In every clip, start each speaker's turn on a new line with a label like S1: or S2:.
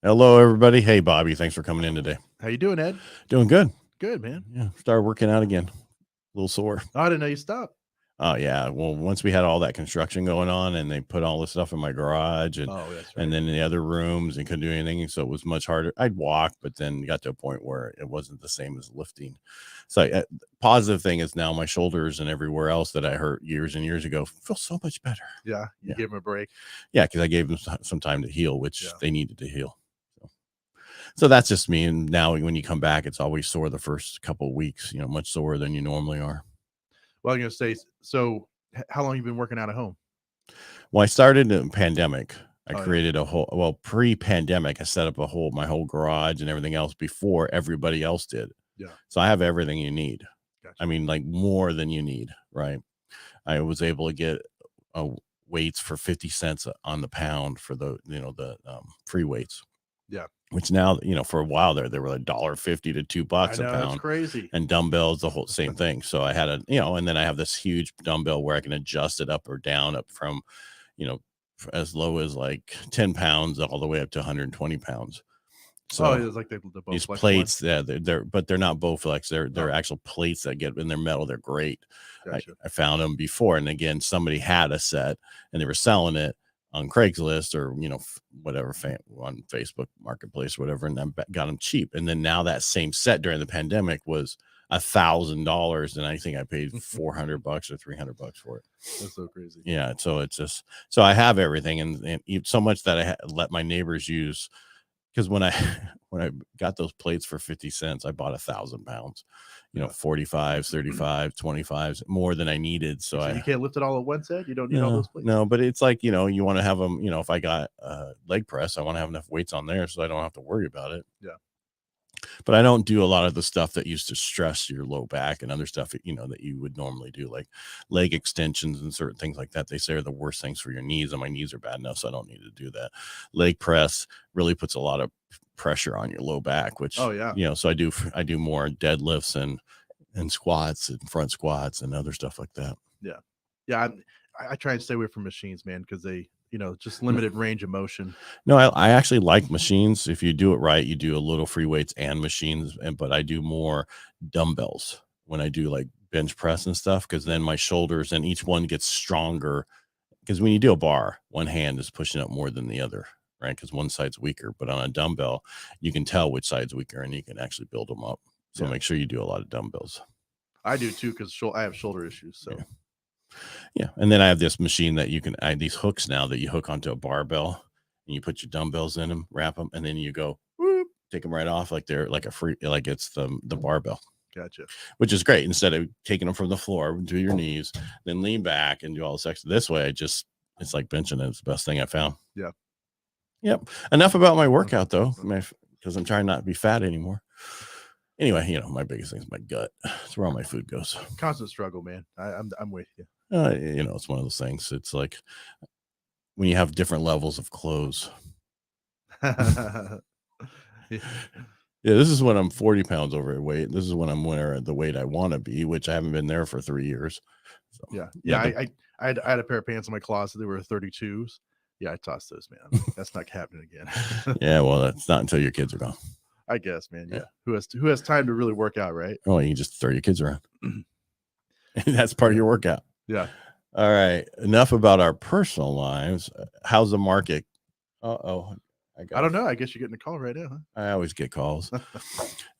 S1: Hello, everybody. Hey, Bobby. Thanks for coming in today.
S2: How you doing, Ed?
S1: Doing good.
S2: Good, man.
S1: Yeah. Started working out again. A little sore.
S2: Oh, I didn't know you stopped.
S1: Oh, yeah. Well, once we had all that construction going on and they put all this stuff in my garage and
S2: Oh, that's right.
S1: and then in the other rooms and couldn't do anything. So it was much harder. I'd walk, but then got to a point where it wasn't the same as lifting. So positive thing is now my shoulders and everywhere else that I hurt years and years ago feel so much better.
S2: Yeah, you gave them a break.
S1: Yeah, because I gave them some time to heal, which they needed to heal. So that's just me. And now when you come back, it's always sore the first couple of weeks, much sore than you normally are.
S2: Well, I'm going to say, so how long have you been working out at home?
S1: Well, I started in the pandemic. I created pre-pandemic, I set up my whole garage and everything else before everybody else did.
S2: Yeah.
S1: So I have everything you need.
S2: Gotcha.
S1: I mean, like more than you need, right? I was able to get weights for 50 cents on the pound for the free weights.
S2: Yeah.
S1: Which now, for a while they were like $1.50 to $2 a pound.
S2: That's crazy.
S1: And dumbbells, the whole same thing. So I had and then I have this huge dumbbell where I can adjust it up or down, up from, as low as like 10 pounds all the way up to 120 pounds. So
S2: it's like the
S1: these plates, but they're not Bowflex. They're actual plates that get in their metal. They're great.
S2: Gotcha.
S1: I found them before, and again, somebody had a set and they were selling it on Craigslist or whatever on Facebook Marketplace, whatever, and I got them cheap. And then now that same set during the pandemic was $1,000, and I think I paid $400 or $300 for it.
S2: That's so crazy.
S1: Yeah, so it's just I have everything, and so much that I let my neighbors use, because when I got those plates for 50 cents, I bought 1,000 pounds. 45s, 35s, 25s, more than I needed. So
S2: you can't lift it all at once, Ed? You don't need all those plates?
S1: No, but it's like, you want to have them, if I got leg press, I want to have enough weights on there so I don't have to worry about it.
S2: Yeah.
S1: But I don't do a lot of the stuff that used to stress your low back and other stuff, that you would normally do, like leg extensions and certain things like that. They say are the worst things for your knees, and my knees are bad enough, so I don't need to do that. Leg press really puts a lot of pressure on your low back, which, so I do more deadlifts and squats and front squats and other stuff like that.
S2: Yeah. I try and stay away from machines, man, because they, just limited range of motion.
S1: No, I actually like machines. If you do it right, you do a little free weights and machines, but I do more dumbbells when I do like bench press and stuff, because then my shoulders and each one gets stronger. Because when you do a bar, one hand is pushing up more than the other, right? Because one side's weaker. But on a dumbbell, you can tell which side's weaker, and you can actually build them up. So make sure you do a lot of dumbbells.
S2: I do too, because I have shoulder issues. So
S1: yeah. And then I have this machine that I have these hooks now that you hook onto a barbell, and you put your dumbbells in them, wrap them, and then you go whoop, take them right off like they're like like it's the barbell.
S2: Gotcha.
S1: Which is great. Instead of taking them from the floor to your knees, then lean back and do all this extra. This way, it's like benching. It's the best thing I found.
S2: Yeah.
S1: Yep. Enough about my workout though, because I'm trying not to be fat anymore. Anyway, my biggest thing is my gut. It's where all my food goes.
S2: Constant struggle, man. I'm with you.
S1: It's one of those things. It's like when you have different levels of clothes. Yeah, this is when I'm 40 pounds overweight. This is when I'm the weight I want to be, which I haven't been there for 3 years. So,
S2: I had a pair of pants in my closet. They were 32s. Yeah, I tossed those, man. That's not happening again.
S1: Yeah, well, that's not until your kids are gone.
S2: I guess, man. Yeah. Who has time to really work out, right?
S1: Oh, you can just throw your kids around. That's part of your workout.
S2: Yeah.
S1: All right. Enough about our personal lives. How's the market?
S2: I don't know. I guess you're getting a call right now, huh?
S1: I always get calls.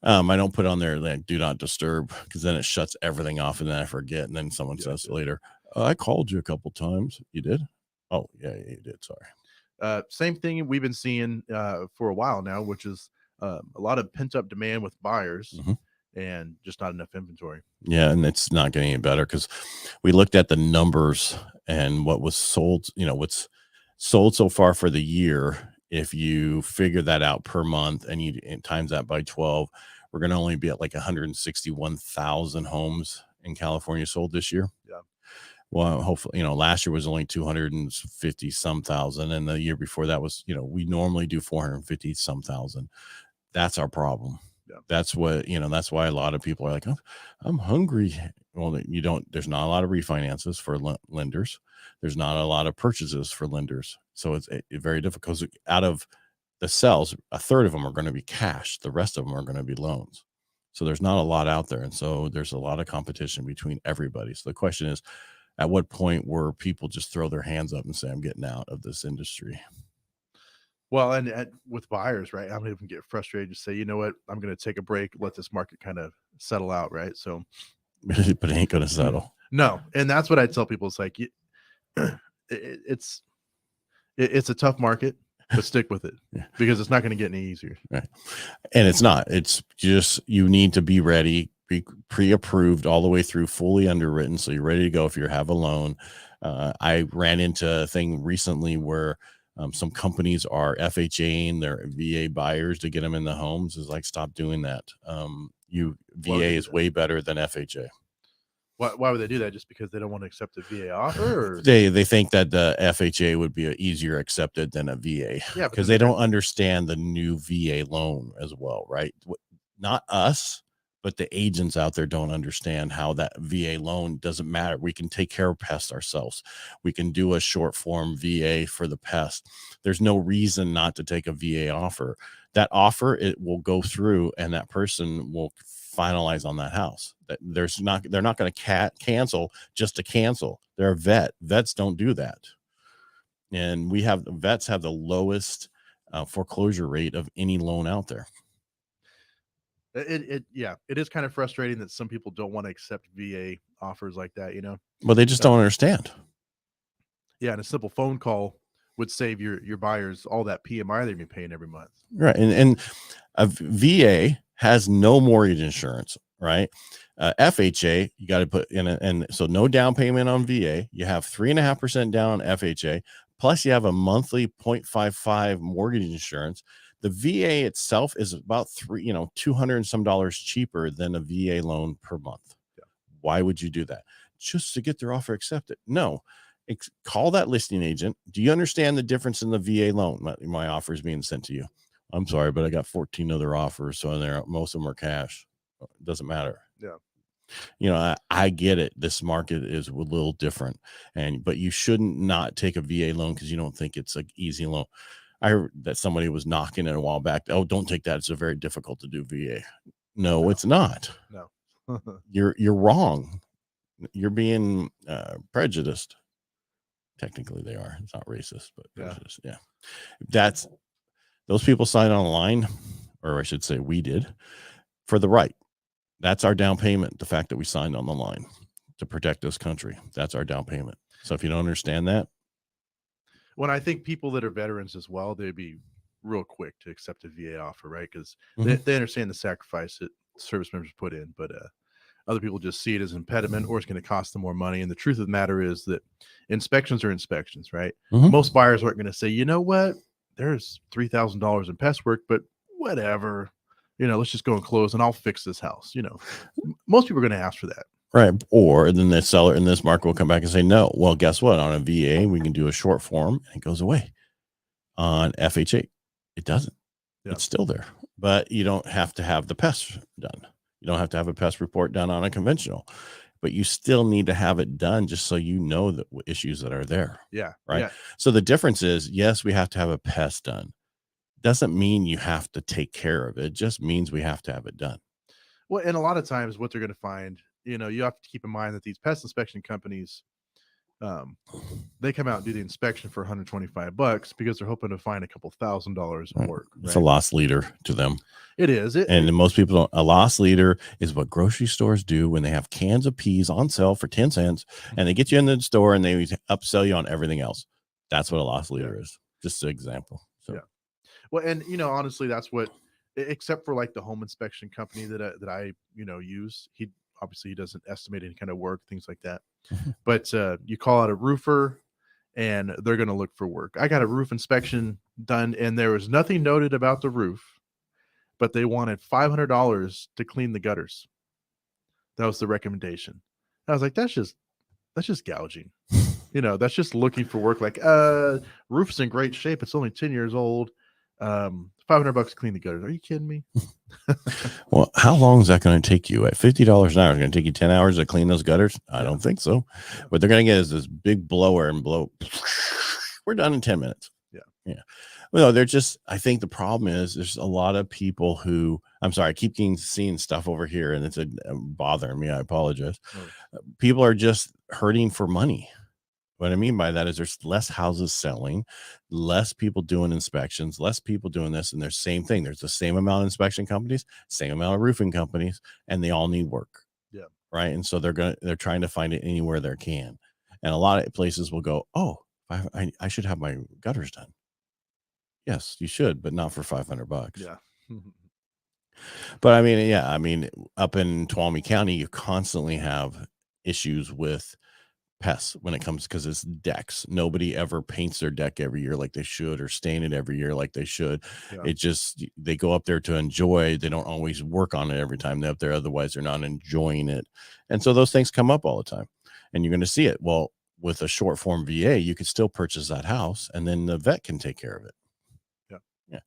S1: I don't put on there like do not disturb, because then it shuts everything off, and then I forget, and then someone says later, I called you a couple times. You did? Oh, yeah, you did. Sorry.
S2: Same thing we've been seeing for a while now, which is a lot of pent-up demand with buyers and just not enough inventory.
S1: Yeah, and it's not getting any better, because we looked at the numbers and what was sold, what's sold so far for the year. If you figure that out per month and you times that by 12, we're going to only be at like 161,000 homes in California sold this year.
S2: Yeah.
S1: Well, hopefully, last year was only 250 some thousand. And the year before that was, we normally do 450 some thousand. That's our problem.
S2: Yeah.
S1: That's what, that's why a lot of people are like, oh, I'm hungry. Well, there's not a lot of refinances for lenders. There's not a lot of purchases for lenders. So it's very difficult. Out of the sales, a third of them are going to be cash. The rest of them are going to be loans. So there's not a lot out there. And so there's a lot of competition between everybody. So the question is, at what point where people just throw their hands up and say, I'm getting out of this industry?
S2: Well, and with buyers, right? I'm even get frustrated to say, you know what, I'm going to take a break, let this market kind of settle out, right? So,
S1: but it ain't going to settle.
S2: No, and that's what I tell people. It's like it's a tough market, but stick with it because it's not going to get any easier.
S1: Right. And it's not. It's just you need to be ready, be pre-approved all the way through, fully underwritten, so you're ready to go if you have a loan. I ran into a thing recently where some companies are FHAing their VA buyers to get them in the homes. Is like, stop doing that. VA is way better than FHA.
S2: Why would they do that? Just because they don't want to accept a VA offer? Or?
S1: They think that the FHA would be easier accepted than a VA. Yeah, because they don't understand the new VA loan as well, right? Not us, but the agents out there don't understand how that VA loan doesn't matter. We can take care of pests ourselves. We can do a short form VA for the pest. There's no reason not to take a VA offer. That offer, it will go through and that person will finalize on that house. That they're not going to cancel just to cancel. They're a vet. Vets don't do that. And vets have the lowest foreclosure rate of any loan out there.
S2: It is kind of frustrating that some people don't want to accept VA offers like that, you know.
S1: Well, they just don't understand.
S2: Yeah, and a simple phone call would save your buyers all that PMI they'd be paying every month.
S1: Right. And a VA has no mortgage insurance, right? FHA, you got to put in and so no down payment on VA. You have 3.5% down on FHA, plus you have a monthly 0.55 mortgage insurance. The VA itself is about $200 and some cheaper than a VA loan per month. Yeah. Why would you do that? Just to get their offer accepted? No. Call that listing agent. Do you understand the difference in the VA loan? My offer is being sent to you. I'm sorry, but I got 14 other offers, so most of them are cash. It doesn't matter. Yeah. I get it. This market is a little different, but you shouldn't not take a VA loan because you don't think it's an easy loan. I heard that somebody was knocking it a while back. Oh, don't take that. It's a very difficult to do VA. No, it's not.
S2: No.
S1: You're wrong. You're being prejudiced. Technically they are. It's not racist, but prejudiced. Yeah. Those people signed on the line, or I should say we did, for the right. That's our down payment. The fact that we signed on the line to protect this country. That's our down payment. So if you don't understand that.
S2: When I think people that are veterans as well, they'd be real quick to accept a VA offer, right? Because they understand the sacrifice that service members put in, but other people just see it as an impediment or it's going to cost them more money. And the truth of the matter is that inspections are inspections, right? Most buyers aren't going to say, you know what, there's $3,000 in pest work, but whatever, let's just go and close and I'll fix this house. Most people are going to ask for that.
S1: Right. Or then the seller in this market will come back and say, no, well, guess what? On a VA, we can do a short form and it goes away. On FHA, it doesn't. Yeah. It's still there, but you don't have to have the pest done. You don't have to have a pest report done on a conventional, but you still need to have it done just so you know the issues that are there.
S2: Yeah.
S1: Right.
S2: Yeah.
S1: So the difference is, yes, we have to have a pest done. Doesn't mean you have to take care of it. It just means we have to have it done.
S2: Well, and a lot of times what they're going to find, you have to keep in mind that these pest inspection companies, they come out and do the inspection for $125 because they're hoping to find a couple $1,000 in work. Right?
S1: It's a loss leader to them.
S2: It is.
S1: And most people don't. A loss leader is what grocery stores do when they have cans of peas on sale for 10 cents and they get you in the store and they upsell you on everything else. That's what a loss leader is. Just an example. So. Yeah.
S2: Well, and honestly, that's what, except for like the home inspection company that I use, he doesn't estimate any kind of work, things like that. But you call out a roofer and they're going to look for work. I got a roof inspection done and there was nothing noted about the roof, but they wanted $500 to clean the gutters. That was the recommendation. I was like, that's just gouging. That's just looking for work. Like, roof's in great shape. It's only 10 years old. $500 to clean the gutters. Are you kidding me?
S1: Well, how long is that going to take you? At $50 an hour, it's going to take you 10 hours to clean those gutters? I don't think so. What they're going to get is this big blower and blow. We're done in 10 minutes.
S2: Yeah.
S1: Well, no, they're just, I think the problem is there's a lot of people who, I'm sorry, I keep seeing stuff over here and it's bothering me. I apologize.
S2: Oh,
S1: People are just hurting for money. What I mean by that is there's less houses selling, less people doing inspections, less people doing this, and there's same thing. There's the same amount of inspection companies, same amount of roofing companies, and they all need work.
S2: yeah.
S1: Right. And so they're trying to find it anywhere they can. And a lot of places will go, oh, I should have my gutters done. Yes, you should, but not for $500.
S2: Yeah.
S1: But I mean, yeah, I mean, up in Tuolumne County, you constantly have issues with pests when it comes, because it's decks. Nobody ever paints their deck every year like they should, or stain it every year like they should.
S2: Yeah.
S1: It just, they go up there to enjoy. They don't always work on it every time they're up there. Otherwise, they're not enjoying it. And so those things come up all the time, and you're going to see it. Well, with a short form VA, you could still purchase that house, and then the vet can take care of it. Yeah.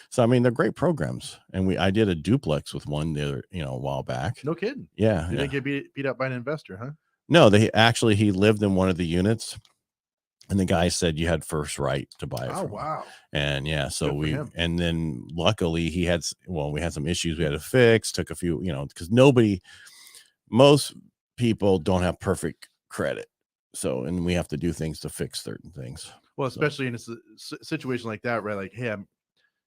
S1: So I mean, they're great programs, and I did a duplex with one the other, a while back.
S2: No kidding.
S1: Yeah.
S2: You didn't get beat up by an investor, huh?
S1: No, he lived in one of the units, and the guy said you had first right to buy it.
S2: Oh, wow.
S1: And yeah, so
S2: Good for him.
S1: then luckily we had some issues we had to fix, took a few, because most people don't have perfect credit. So, and we have to do things to fix certain things.
S2: Well, especially in a situation like that, right? Like, hey,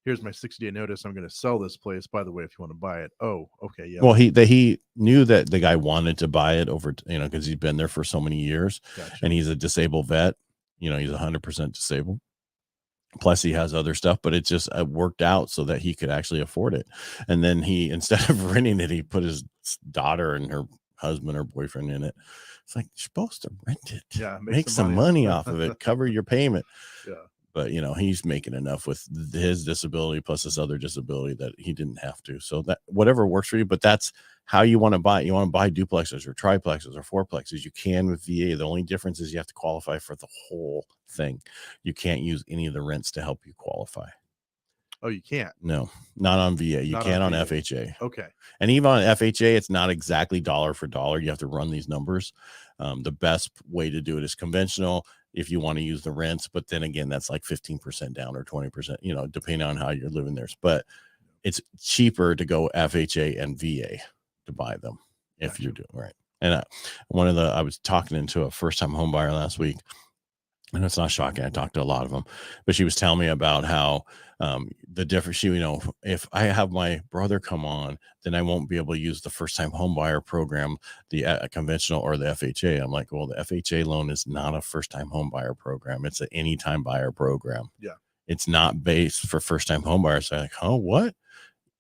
S2: here's my 60-day notice. I'm going to sell this place. By the way, if you want to buy it. Oh, okay. Yeah.
S1: Well, he knew that the guy wanted to buy it over, because he's been there for so many years.
S2: Gotcha.
S1: And he's a disabled vet. He's 100% disabled. Plus he has other stuff, but it just worked out so that he could actually afford it. And then he, instead of renting it, he put his daughter and her husband or boyfriend in it. It's like, you're supposed to rent it.
S2: Yeah.
S1: Make some money off of it. Cover your payment.
S2: Yeah.
S1: But he's making enough with his disability plus this other disability that he didn't have to. So that whatever works for you, but that's how you want to buy it. You want to buy duplexes or triplexes or fourplexes. You can with VA. The only difference is you have to qualify for the whole thing. You can't use any of the rents to help you qualify.
S2: Oh, you can't?
S1: No, not on VA. You can on FHA.
S2: Okay.
S1: And even on FHA, it's not exactly dollar for dollar. You have to run these numbers. The best way to do it is conventional if you want to use the rents. But then again, that's like 15% down or 20%, depending on how you're living there. But it's cheaper to go FHA and VA to buy them if you're doing right. And I was talking to a first-time home buyer last week, and it's not shocking. I talked to a lot of them, but she was telling me about how the difference. If I have my brother come on, then I won't be able to use the first-time home buyer program, the conventional or the FHA. I'm like, well, the FHA loan is not a first-time home buyer program. It's an anytime buyer program.
S2: Yeah,
S1: it's not based for first-time home buyers. So I'm like, oh, what?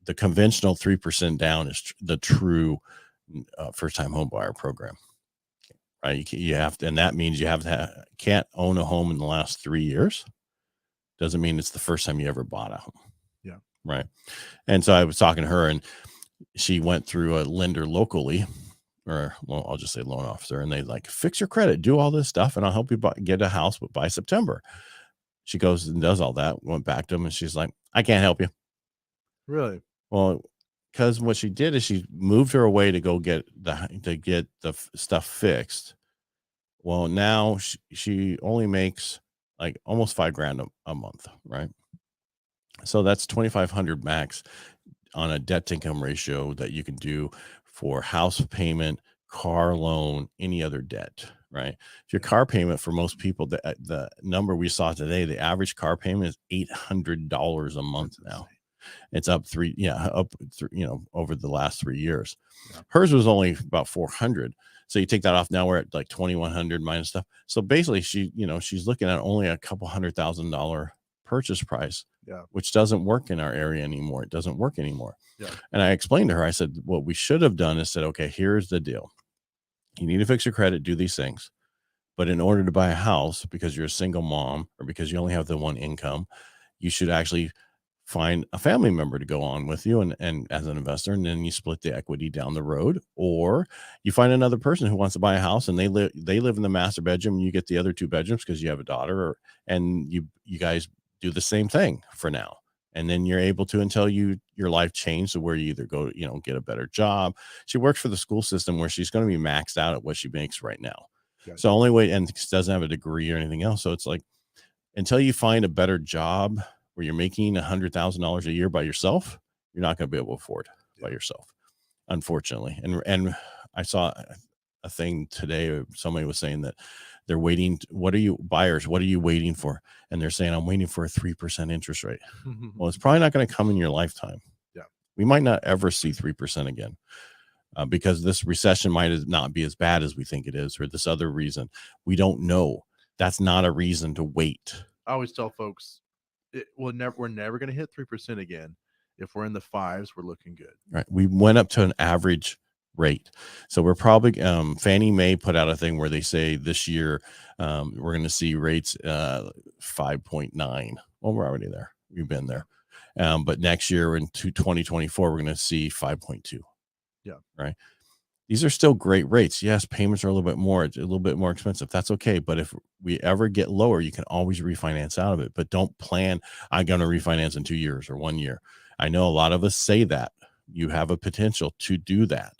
S1: The conventional 3% down is the true first-time home buyer program. Right. You have to, and that means you can't own a home in the last 3 years. Doesn't mean it's the first time you ever bought a home.
S2: Yeah.
S1: Right. And so I was talking to her, and she went through a lender locally, or I'll just say loan officer, and they like, fix your credit, do all this stuff, and I'll help you get a house by September. She goes and does all that, went back to them, and she's like, I can't help you.
S2: Really?
S1: Well, because what she did is she moved her away to go get the stuff fixed. Well, now she only makes like almost $5,000 a month, right? So that's 2,500 max on a debt to income ratio that you can do for house payment, car loan, any other debt, right? If your car payment for most people, the number we saw today, the average car payment is $800 a month now. It's up over the last 3 years. Yeah. Hers was only about 400. So you take that off. Now we're at like 2,100 minus stuff. So basically she's looking at only a couple $100,000 purchase price, which doesn't work in our area anymore. It doesn't work anymore. Yeah. And I explained to her, I said, what we should have done is said, okay, here's the deal. You need to fix your credit, do these things. But in order to buy a house, because you're a single mom or because you only have the one income, you should actually find a family member to go on with you and as an investor, and then you split the equity down the road, or you find another person who wants to buy a house and they live in the master bedroom, and you get the other 2 bedrooms because you have a daughter, and you guys do the same thing for now. And then you're able to, until your life changes to where you either go, get a better job. She works for the school system where she's going to be maxed out at what she makes right now. Gotcha. So only way, and doesn't have a degree or anything else. So it's like, until you find a better job where you're making $100,000 a year by yourself, you're not going to be able to afford by yourself, unfortunately. And I saw a thing today. Somebody was saying that they're waiting. What are you buyers? What are you waiting for? And they're saying, I'm waiting for a 3% interest rate. Well, it's probably not going to come in your lifetime.
S2: Yeah.
S1: We might not ever see 3% again. Because this recession might not be as bad as we think it is, or this other reason. We don't know. That's not a reason to wait.
S2: I always tell folks, we're never going to hit 3% again. If we're in the 5s, we're looking good.
S1: Right. We went up to an average rate. So we're probably, Fannie Mae put out a thing where they say this year we're going to see rates 5.9. Well, we're already there. We've been there. But next year in 2024, we're going to see 5.2.
S2: Yeah.
S1: Right. These are still great rates. Yes, payments are a little bit more expensive. That's okay. But if we ever get lower, you can always refinance out of it. But don't plan, I'm going to refinance in 2 years or 1 year. I know a lot of us say that. You have a potential to do that.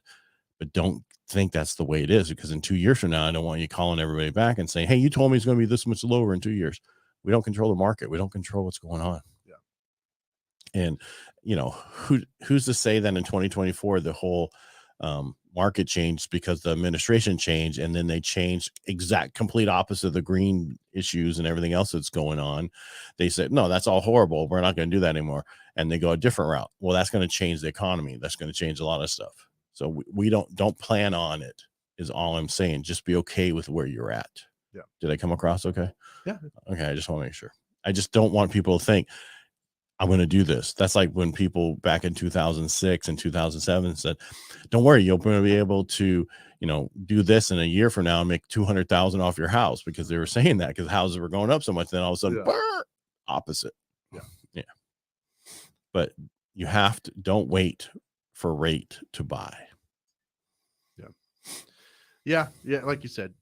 S1: But don't think that's the way it is, because in 2 years from now, I don't want you calling everybody back and saying, hey, you told me it's going to be this much lower in 2 years. We don't control the market. We don't control what's going on. Yeah. And, who's to say that in 2024, the whole market changed because the administration changed, and then they changed complete opposite of the green issues and everything else that's going on. They said, no, that's all horrible. We're not going to do that anymore. And they go a different route. Well, that's going to change the economy. That's going to change a lot of stuff. So we don't plan on it, is all I'm saying. Just be okay with where you're at.
S2: Yeah.
S1: Did I come across okay?
S2: Yeah.
S1: Okay. I just want to make sure. I just don't want people to think I'm going to do this. That's like when people back in 2006 and 2007 said, don't worry, you'll be able to, do this in a year from now and make 200,000 off your house, because they were saying that because houses were going up so much. Then all of a sudden, opposite.
S2: Yeah.
S1: Yeah. But you don't wait for rate to buy.
S2: Yeah. Like you said,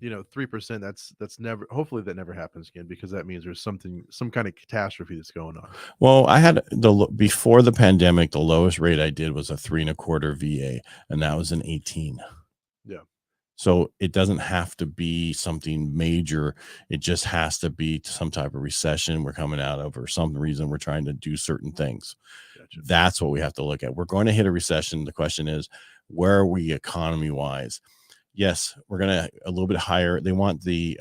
S2: 3%, that's never, hopefully that never happens again, because that means there's some kind of catastrophe that's going on.
S1: Well, I had before the pandemic, the lowest rate I did was a 3.25 VA, and that was in 18.
S2: Yeah.
S1: So it doesn't have to be something major. It just has to be some type of recession we're coming out of, or some reason we're trying to do certain things.
S2: Gotcha.
S1: That's what we have to look at. We're going to hit a recession. The question is, where are we economy wise? Yes, we're going to a little bit higher. They want the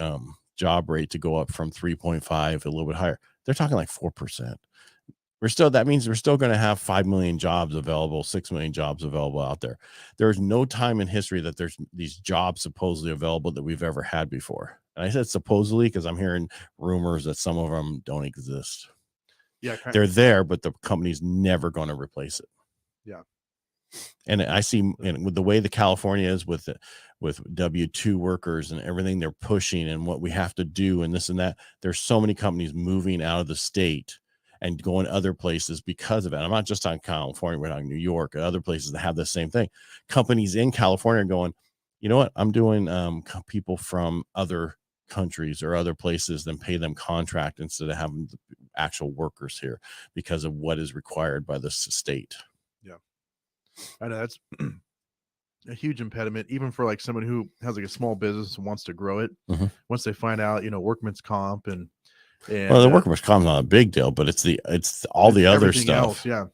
S1: job rate to go up from 3.5 a little bit higher. They're talking like 4%. That means we're still going to have 5 million jobs available, 6 million jobs available out there. There's no time in history that there's these jobs supposedly available that we've ever had before. And I said supposedly because I'm hearing rumors that some of them don't exist.
S2: Yeah,
S1: they're there, but the company's never going to replace it.
S2: Yeah.
S1: And I see, and with the way the California is with W-2 workers and everything they're pushing and what we have to do and this and that, there's so many companies moving out of the state and going other places because of it. I'm not just talking California, we're talking New York and other places that have the same thing. Companies in California are going, you know what, I'm doing people from other countries or other places, then pay them contract instead of having the actual workers here because of what is required by the state.
S2: Yeah. I know that's a huge impediment, even for like someone who has like a small business and wants to grow it.
S1: Mm-hmm.
S2: Once they find out, workment's comp and
S1: well, the workman's comp's not a big deal, but it's all the other stuff.
S2: Else,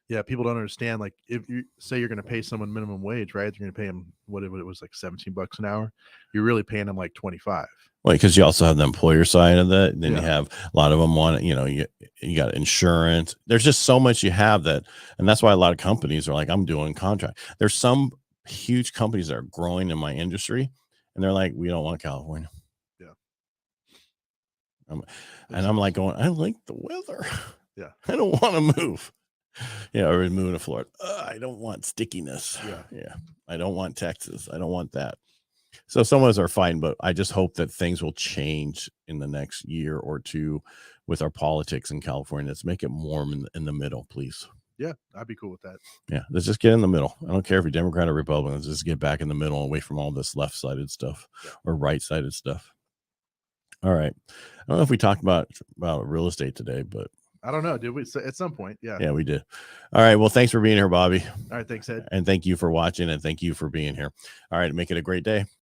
S2: yeah. People don't understand. Like if you say you're going to pay someone minimum wage, right? You're going to pay them what it was like $17 an hour. You're really paying them like 25.
S1: Well, because you also have the employer side of that. Then you have a lot of them want, you got insurance. There's just so much you have that. And that's why a lot of companies are like, I'm doing contract. There's some huge companies that are growing in my industry and they're like, we don't want California. And I'm like going, I like the weather.
S2: Yeah.
S1: I don't want to move. Or moving to Florida. I don't want stickiness. Yeah. I don't want Texas. I don't want that. So some of us are fine, but I just hope that things will change in the next year or two with our politics in California. Let's make it warm in the middle, please.
S2: Yeah, I'd be cool with that.
S1: Yeah, let's just get in the middle. I don't care if you're Democrat or Republican. Let's just get back in the middle and away from all this left-sided stuff or right-sided stuff. All right. I don't know if we talked about real estate today, but
S2: I don't know. Did we at some point? Yeah.
S1: Yeah, we did. All right. Well, thanks for being here, Bobby.
S2: All right. Thanks, Ed.
S1: And thank you for watching and thank you for being here. All right. Make it a great day.